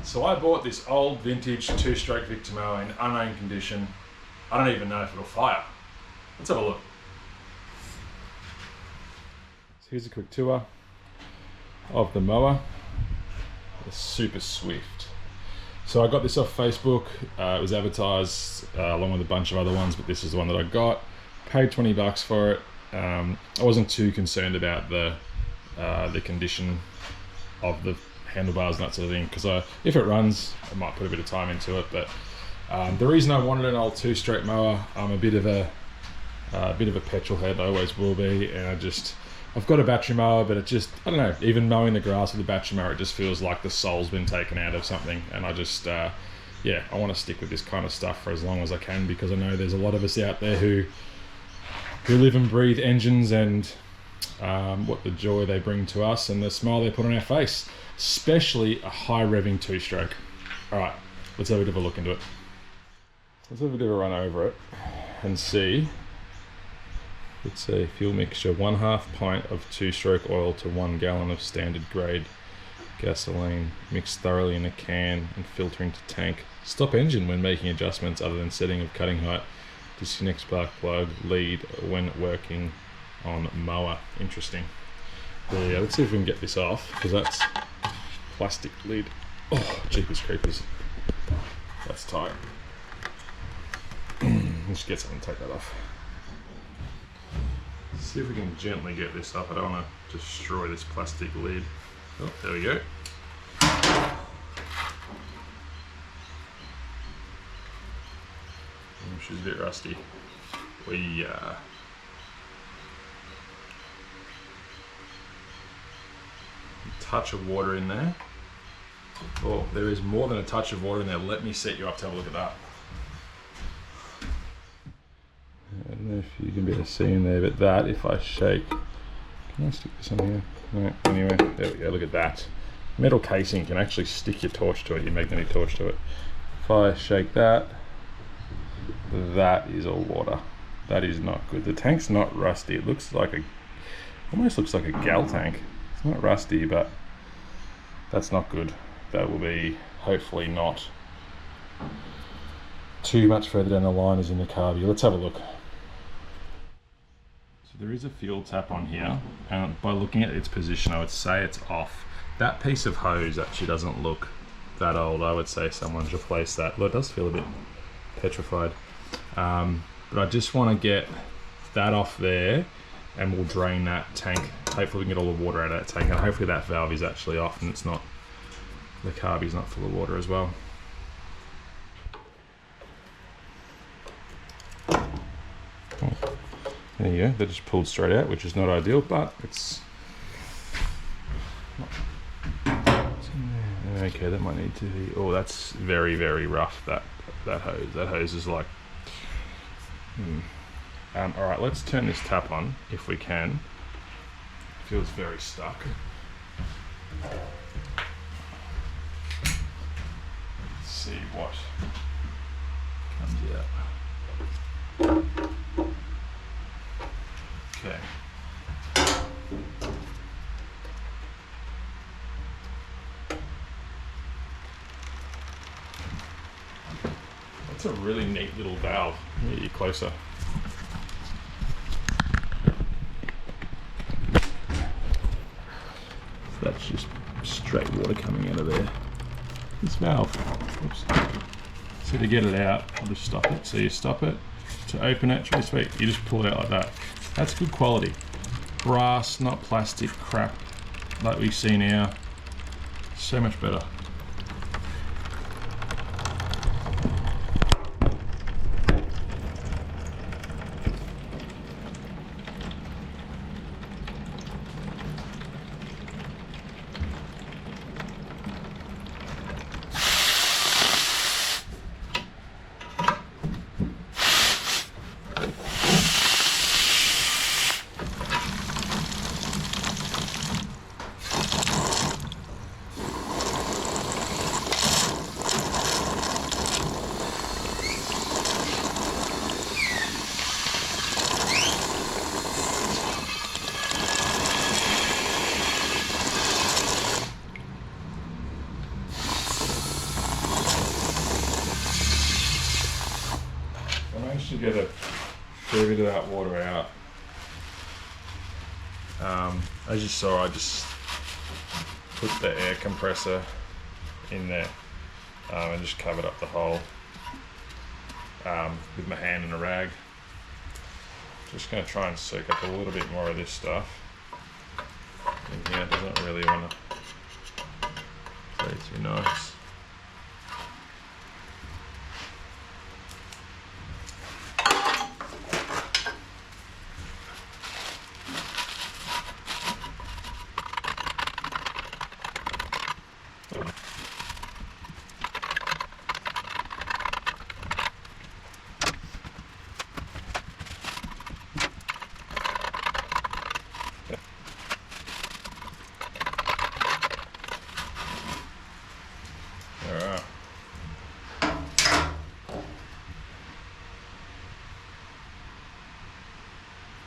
So I bought this old vintage 2-stroke Victor mower in unowned condition. I don't even know if it'll fire. Let's have a look. So here's a quick tour of the mower. It's super swift. So I got this off Facebook. It was advertised along with a bunch of other ones, but this is the one that I got. Paid 20 bucks for it. I wasn't too concerned about the condition of the handlebars and that sort of thing, because if it runs, I might put a bit of time into it. But the reason I wanted an old 2-stroke mower, I'm a bit of a petrol head. I always will be, and I've got a battery mower, but it just, I don't know, even mowing the grass with a battery mower, it just feels like the soul's been taken out of something. And I just, yeah, I want to stick with this kind of stuff for as long as I can, because I know there's a lot of us out there who live and breathe engines and what the joy they bring to us and the smile they put on our face, especially a high revving 2-stroke. All right, let's have a bit of a look into it. Let's have a bit of a run over it and see. It's a fuel mixture, 1/2 pint of 2-stroke oil to 1 gallon of standard grade gasoline, mixed thoroughly in a can and filter into tank. Stop engine when making adjustments other than setting of cutting height. Disconnect spark plug lead when working on mower. Interesting. Yeah, let's see if we can get this off, because that's plastic lid. Oh, jeepers creepers. That's tight. Let's get something to take that off. See if we can gently get this up. I don't want to destroy this plastic lid. Oh, there we go. She's a bit rusty. Touch of water in there. Oh, there is more than a touch of water in there. Let me set you up to have a look at that. I don't know if you can be able to see in there, but that, if I shake, can I stick this on here? No, anyway, there we go, look at that. Metal casing can actually stick your torch to it, your magnetic torch to it. If I shake that, that is all water. That is not good. The tank's not rusty. It looks like almost looks like a gal tank. It's not rusty, but that's not good. That will be hopefully not too much further down the line as in the carburettor. Let's have a look. So there is a fuel tap on here, and by looking at its position, I would say it's off. That piece of hose actually doesn't look that old. I would say someone's replaced that. Well, it does feel a bit petrified. But I just want to get that off there, and we'll drain that tank. Hopefully we can get all the water out of that tank, and hopefully that valve is actually off and it's not, the carb is not full of water as well. There you go, that just pulled straight out, which is not ideal, but it's okay. That might need to be, oh, that's very, very rough, that hose. That hose is like, all right, let's turn this tap on if we can. It feels very stuck. Let's see what comes out. Okay. That's a really neat little valve. Let me get you closer. That's just straight water coming out of there. This valve. Oops. So to get it out, I'll just stop it. So you stop it. To open it, it's really sweet. You just pull it out like that. That's good quality. Brass, not plastic crap like we see now. So much better. managed to get a fair bit of that water out. As you saw, I just put the air compressor in there and just covered up the hole with my hand and a rag. Just going to try and soak up a little bit more of this stuff in here. It doesn't really want to play too nice.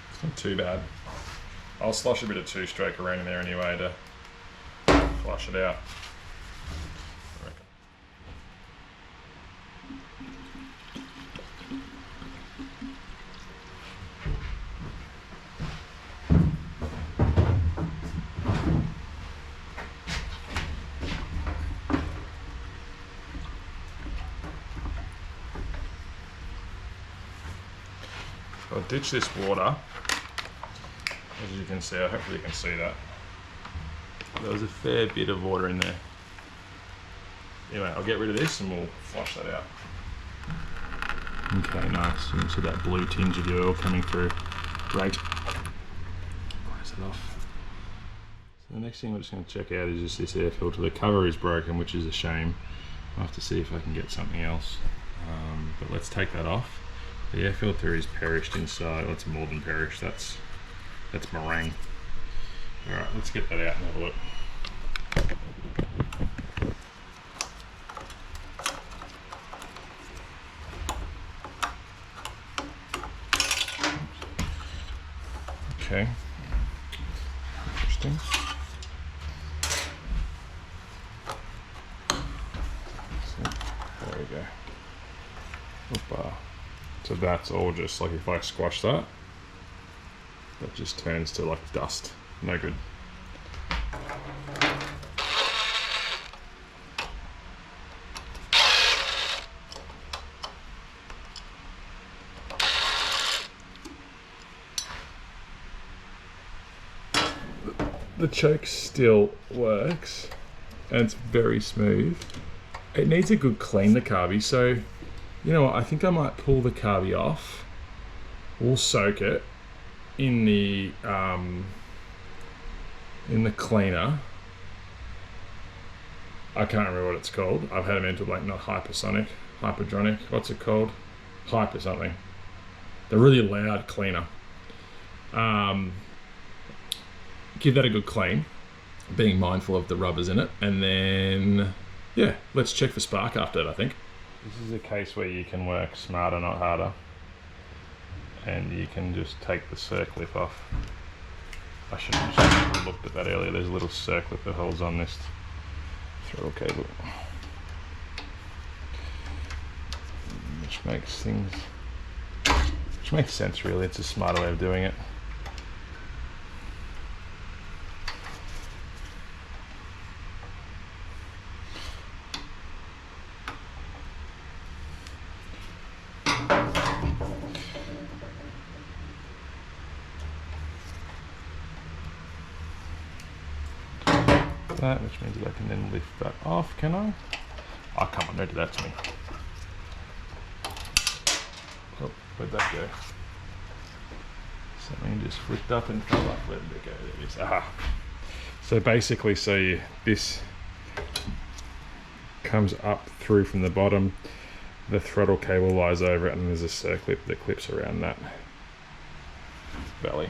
It's not too bad. I'll slosh a bit of two-stroke around in there anyway to flush it out. I reckon. I'll ditch this water. As you can see, hopefully you can see that. There was a fair bit of water in there. Anyway, I'll get rid of this and we'll flush that out. Okay, nice. You can see that blue tinge of the oil coming through. Great. Close it off. So the next thing we're just going to check out is just this air filter. The cover is broken, which is a shame. I'll have to see if I can get something else. But let's take that off. The air filter is perished inside. Well, it's more than perished. That's meringue. Alright, let's get that out and have a look. Okay. Interesting. There we go. Opa. So that's all just like if I squash that, that just turns to like dust. No good. The choke still works and it's very smooth. It needs a good clean, the carby, so you know what, I think I might pull the carby off. We'll soak it in the cleaner. I can't remember what it's called. I've had a mental blank. Not hypersonic, hyperdronic. What's it called? Hyper something. The really loud cleaner. Give that a good clean, being mindful of the rubbers in it, and then yeah, let's check for spark after that. I think this is a case where you can work smarter, not harder. And you can just take the circlip off. I should have looked at that earlier. There's a little circlip that holds on this throttle cable, which makes sense really. It's a smarter way of doing it. That, which means that I can then lift that off, can I? Oh, come on, don't do that to me. Oh, where'd that go? Something just flipped up and fell up. Where did it go? There it is. Aha. So basically, this comes up through from the bottom, the throttle cable lies over it, and there's a circlip that clips around that belly.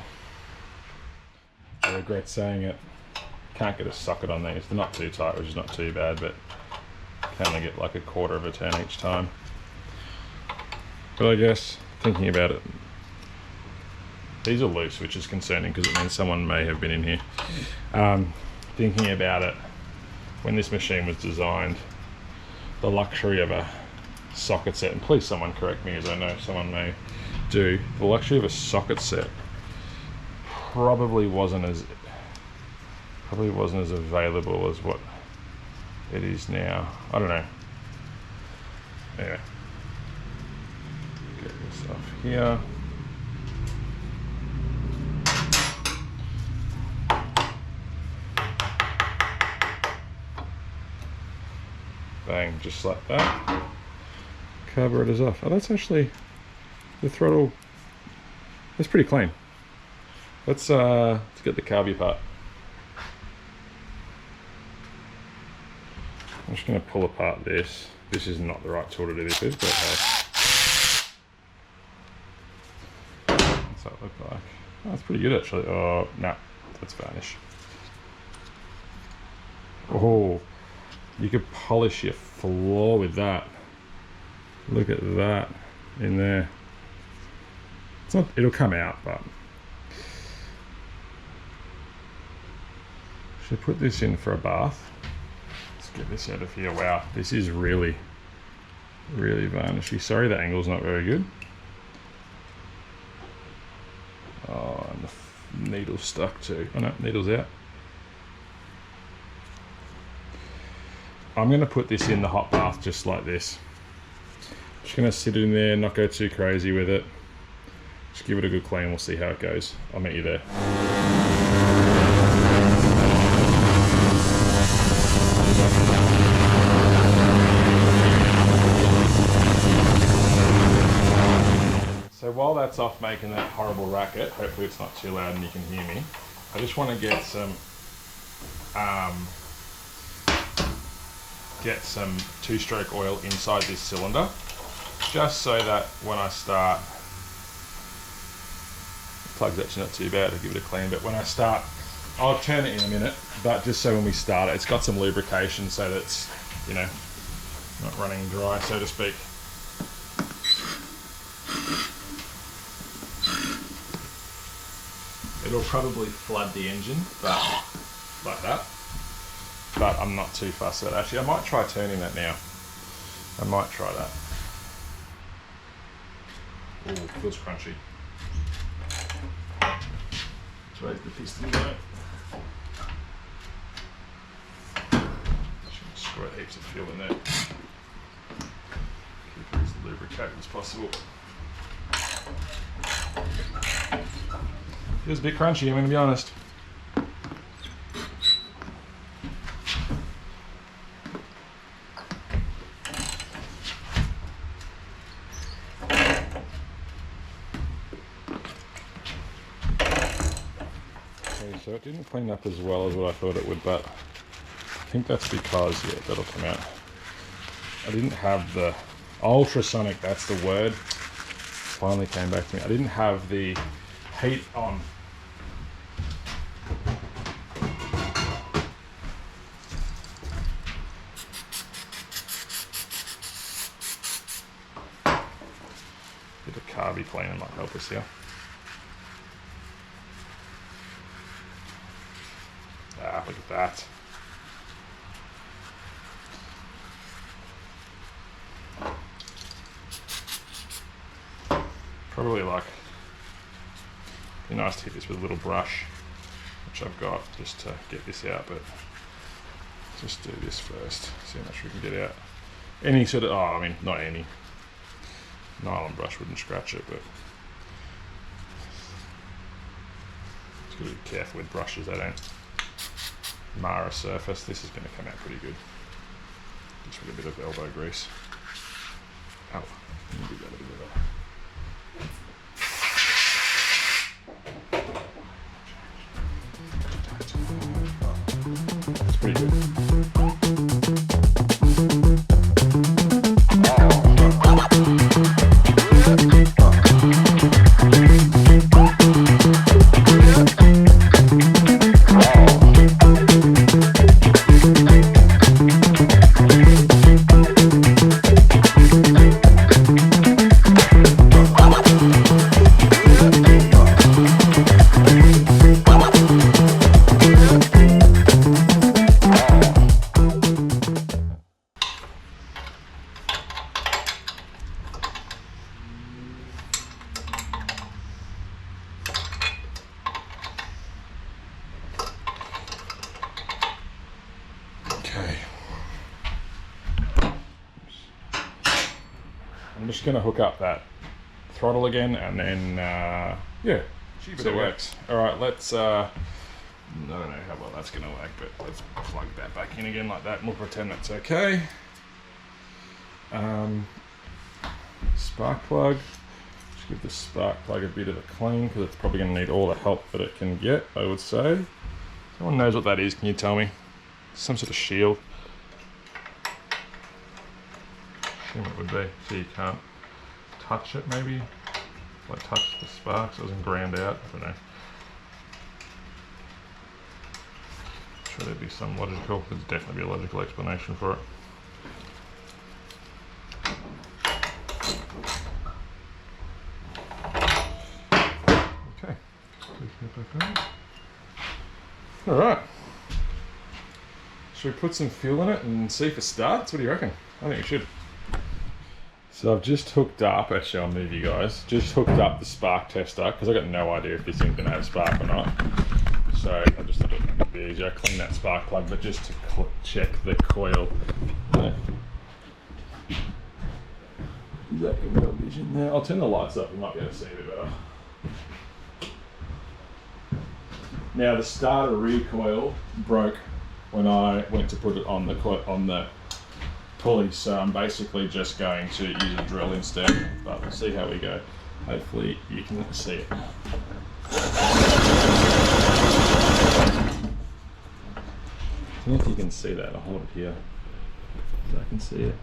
I regret saying it. Can't get a socket on these. They're not too tight, which is not too bad, but can only get like a quarter of a turn each time. But I guess thinking about it, these are loose, which is concerning because it means someone may have been in here. Thinking about it, when this machine was designed, the luxury of a socket set, and please someone correct me, as I know someone may do. The luxury of a socket set probably wasn't as available as what it is now. I don't know. Anyway, get this off here. Bang, just like that. Carburettor's off. Oh, that's actually the throttle. That's pretty clean. Let's get the carby apart. I'm just going to pull apart this. This is not the right tool to do this with, but hey. What's that look like? Oh, that's pretty good actually. Oh, no, that's varnish. Oh, you could polish your floor with that. Look at that in there. It's not, it'll come out, but should put this in for a bath. Let's get this out of here. Wow, this is really varnishy. Sorry, the angle's not very good. Oh, and the needle's stuck too. Oh no, needle's out. I'm going to put this in the hot bath just like this. Just going to sit it in there, not go too crazy with it. Just give it a good clean, we'll see how it goes. I'll meet you there. So while that's off making that horrible racket, hopefully it's not too loud and you can hear me, I just want to get some two-stroke oil inside this cylinder, just so that when I start, the plug's actually not too bad, I'll give it a clean, but when I start, I'll turn it in a minute, but just so when we start it, it's got some lubrication so that it's, you know, not running dry, so to speak. It'll probably flood the engine, but like that. But I'm not too fussed with it. Actually, I might try turning that now. I might try that. Oh, feels crunchy. Let's raise the piston down. Squirt heaps of fuel in there. Keep it as lubricated as possible. Feels a bit crunchy, I'm going to be honest. Okay, so it didn't clean up as well as what I thought it would, but I think that's because, yeah, that'll come out. I didn't have the ultrasonic, that's the word, finally came back to me. I didn't have the heat on. Bit of carby cleaner might help us here. Ah, look at that. Probably like, be nice to hit this with a little brush, which I've got just to get this out, but just do this first, see how much we can get out. Any sort of, oh, I mean, not any. Nylon brush wouldn't scratch it, but just gotta be careful with brushes, they don't mar a surface. This is gonna come out pretty good. Just with a bit of elbow grease. Oh, let me do that a bit better. That's pretty good. I'm just gonna hook up that throttle again, and then yeah, see if it works. All right, let's. I don't know how well that's gonna work, but let's plug that back in again like that, and we'll pretend that's okay. Spark plug. Just give the spark plug a bit of a clean because it's probably gonna need all the help that it can get, I would say. Someone knows what that is? Can you tell me? Some sort of shield. I think it would be, so you can't touch it maybe, like touch the spark so it doesn't ground out, I don't know. I'm sure there'd be some logical, there's definitely be a logical explanation for it. Okay, alright. Should we put some fuel in it and see if it starts? What do you reckon? I think we should. So I've just hooked up, actually I'll move you guys, just hooked up the spark tester because I've got no idea if this thing's going to have spark or not. So I just thought it would be easier. I clean that spark plug, but just to check the coil. Is that going to have vision there? I'll turn the lights up, you might be able to see a bit better. Now the starter rear coil broke when I went to put it on the pulley, so I'm basically just going to use a drill instead, but we'll see how we go. Hopefully you can see it. I don't know if you can see that. I'll hold it here so I can see it.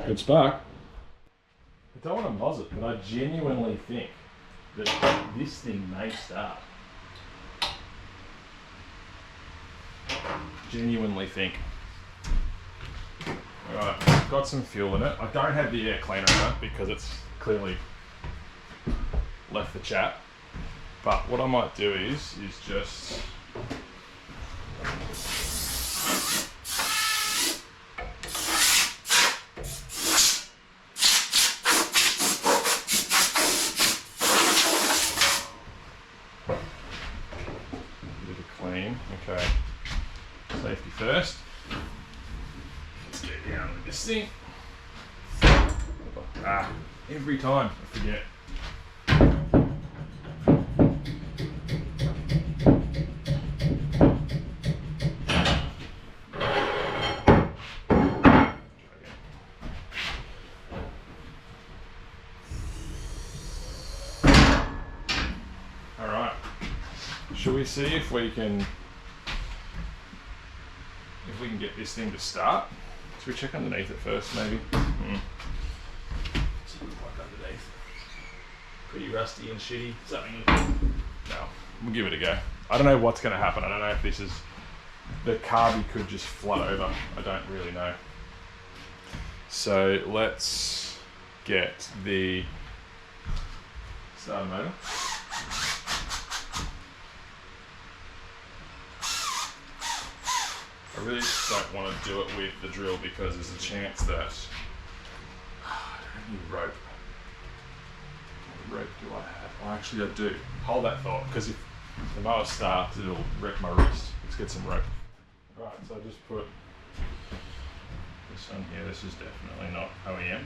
Good spark. I don't want to moz it, but I genuinely think that this thing may start. Genuinely think. Alright, got some fuel in it. I don't have the air cleaner in it because it's clearly left the chat. But what I might do is just bit of clean. Okay. Safety first. Let's get down with this thing. Every time I forget. All right. Should we see if we can get this thing to start? Should we check underneath it first, maybe? See what it's like underneath. Pretty rusty and shitty. Something. No, we'll give it a go. I don't know what's going to happen. I don't know if this is the carby could just flood over. I don't really know. So let's get the starter motor. I really don't want to do it with the drill because there's a chance that I don't have any rope. What rope do I have? Oh, actually I do. Hold that thought, because if the mower starts, it'll wreck my wrist. Let's get some rope. Right, so I just put this on here. This is definitely not OEM,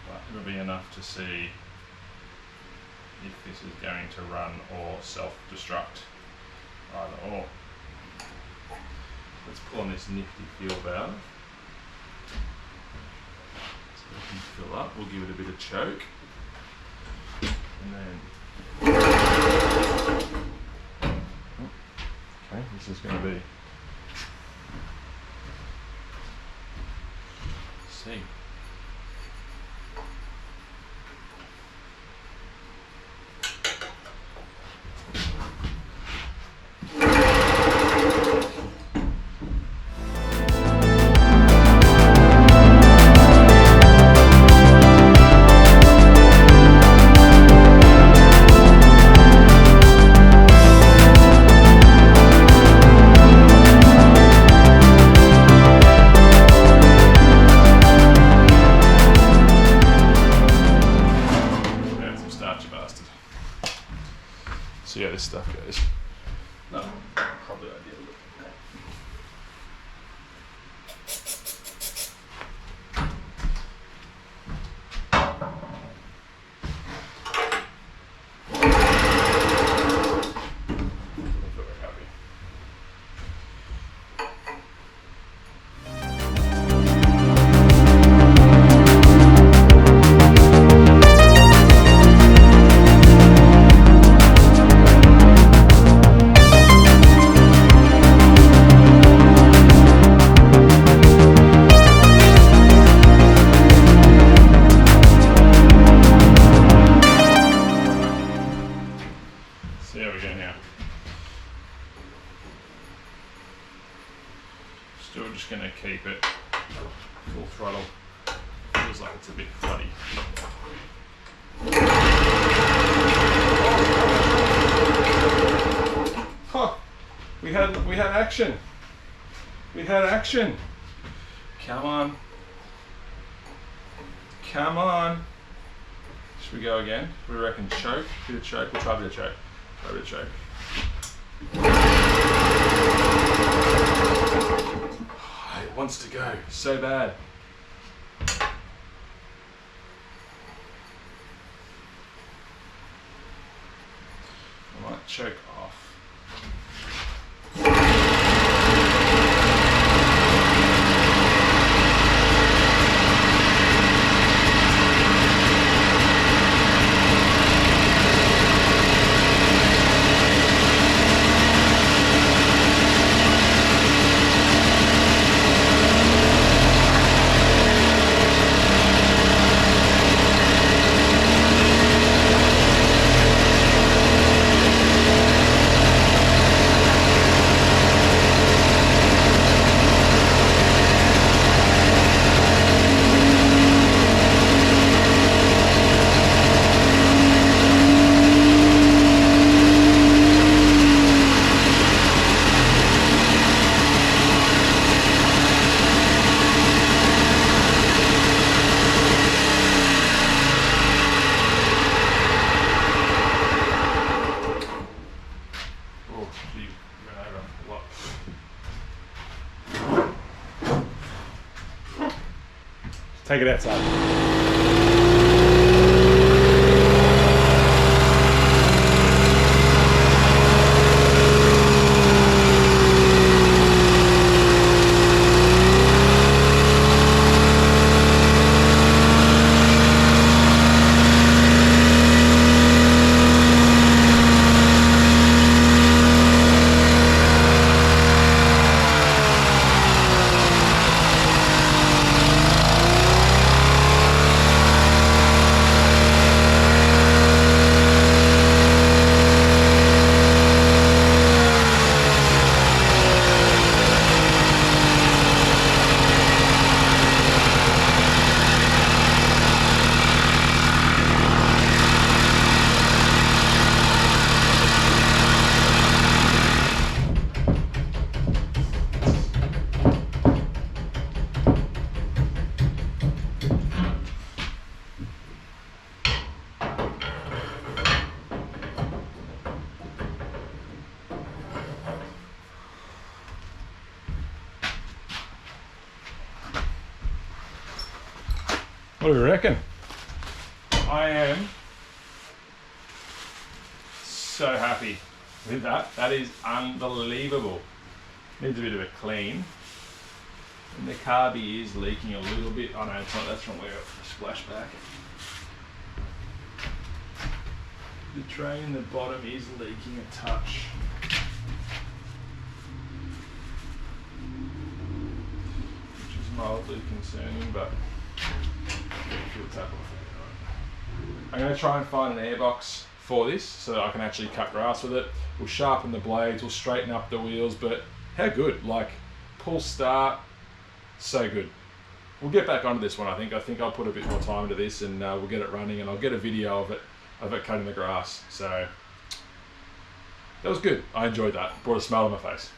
but it'll be enough to see if this is going to run or self-destruct. Either or. Let's pull on this nifty fuel valve. So we can fill up. We'll give it a bit of choke. And then... Okay, this is going to be... See. See how this stuff goes. No, probably ideal. So we're just going to keep it full throttle. Feels like it's a bit floody. Huh. We had action. We had action. Come on. Come on. Should we go again? What do we reckon? Choke? Bit of choke? We'll try a bit of choke. Try a bit of choke. Oh, it wants to go so bad. I might choke off. Take it outside. What do you reckon? I am so happy with that. That is unbelievable. Needs a bit of a clean. And the carby is leaking a little bit. Oh no, it's not. That's from where it splashed back. The drain in the bottom is leaking a touch. Which is mildly concerning, but I'm going to try and find an airbox for this so that I can actually cut grass with it. We'll sharpen the blades, we'll straighten up the wheels, but how good, like pull start, so good. We'll get back onto this one. I think I'll put a bit more time into this and we'll get it running, and I'll get a video of it cutting the grass. So that was good. I enjoyed that. Brought a smile on my face.